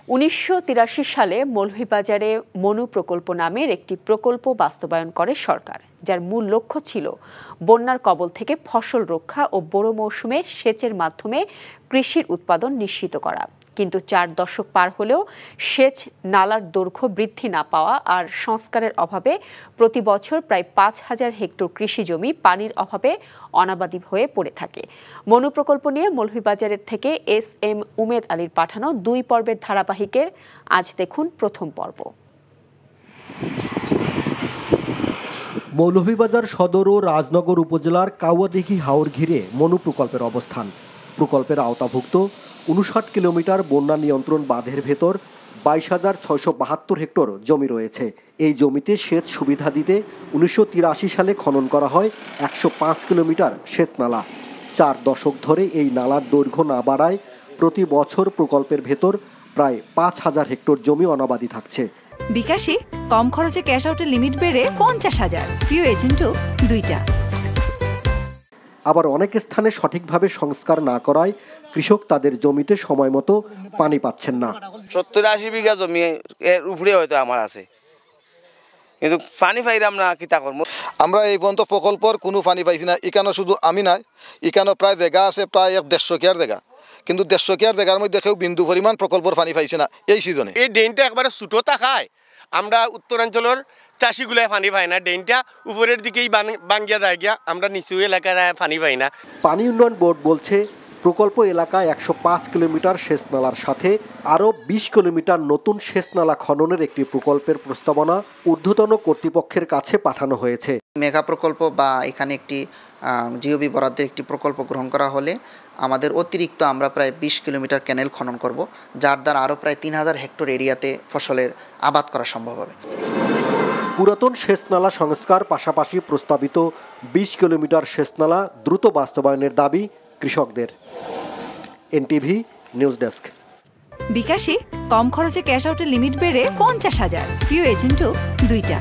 1983 সালে মৌলভীবাজারে মনু প্রকল্প নামের একটি প্রকল্প বাস্তবায়ন করে সরকার, যার মূল লক্ষ্য ছিল বন্যার কবল থেকে ফসল রক্ষা ও বোরো মৌসুমে সেচের মাধ্যমে কৃষির উৎপাদন নিশ্চিত করা। কিন্তু 4 দশক পার হলেও সেচ নালার দৈর্ঘ্য বৃদ্ধি না পাওয়া আর সংস্কারের অভাবে প্রতি বছর প্রায় 5,000 হেক্টর কৃষি জমি পানির অভাবে অনাবাদি হয়ে পড়ে থাকে। মনু প্রকল্প নিয়ে মৌলভীবাজারের থেকে SM উমেদ আলীর পাঠানো 2 পর্বের ধারাবাহিকের আজ দেখুন প্রথম পর্ব। মৌলভীবাজার সদর ও রাজনগর উপজেলার কাউয়াদিঘি হাওর ঘিরে মনু প্রকল্পের অবস্থান। প্রকল্পের আওতাভুক্ত 59 কিলোমিটার বন্যা নিয়ন্ত্রণ বাঁধের ভেতর 22,672 হেক্টর জমি রয়েছে। এই জমিতে সেচ সুবিধা দিতে 1983 সালে খনন করা হয় 105 কিলোমিটার সেচ নালা। 4 দশক ধরে এই নালার দৈর্ঘ্য না বাড়ায় প্রতি বছর প্রকল্পের ভেতর প্রায় 5,000 হেক্টর জমি অনাবাদি থাকছে। বিকাশে কম খরচে ক্যাশ আউটের লিমিট বেড়ে 50,000, প্রিয় এজেন্টও 2টা। আবার অনেক স্থানে সঠিকভাবে সংস্কার না করায় কৃষক তাদের জমিতে সময় মতো পানি পাচ্ছেন না। 70-80 বিঘা জমি এর উপরে হয়তো আমার আছে, কিন্তু পানি পাইলাম না, কি তা করবো। আমরা এই পর্যন্ত প্রকল্পর কোনো পানি পাইছি না। এখানে শুধু আমি নাই, এখানে প্রায় জায়গা আছে প্রায় 150 কেয়ার জায়গা, কিন্তু 150 কেয়ার জায়গার মধ্যে কেউ বিন্দু পরিমাণ প্রকল্পর পানি পাইছে না এই সিজনে। এই ড্রেনটা একবারে ছোটো থাকায় আমরা উত্তরাঞ্চলের চাষিগুলায় পানি পাই না। ড্রেনটা উপরের দিকেই বাঙ্গিয়া যায় গিয়া, আমরা নিচু এলাকায় পানি পাই না। পানি উন্নয়ন বোর্ড বলছে প্রকল্প এলাকায় 105 কিলোমিটার সেচ নালার সাথে আরও 20 কিলোমিটার নতুন সেচ নালা খননের একটি প্রকল্পের প্রস্তাবনা ঊর্ধ্বতন কর্তৃপক্ষের কাছে পাঠানো হয়েছে। মেগা প্রকল্প বা এখানে একটি জিওবি বরাদ্দের একটি প্রকল্প গ্রহণ করা হলে আমাদের অতিরিক্ত আমরা প্রায় 20 কিলোমিটার ক্যানেল খনন করব, যার দ্বারা আরও প্রায় 3,000 হেক্টর এরিয়াতে ফসলের আবাদ করা সম্ভব হবে। পুরাতন সেচ নালা সংস্কার পাশাপাশি প্রস্তাবিত 20 কিলোমিটার সেচ নালা দ্রুত বাস্তবায়নের দাবি কৃষকদের। NTV news desk. বিকাশে কম খরচে ক্যাশ আউটের লিমিট বেড়ে 50,000, প্রিয় এজেন্টও 2টা।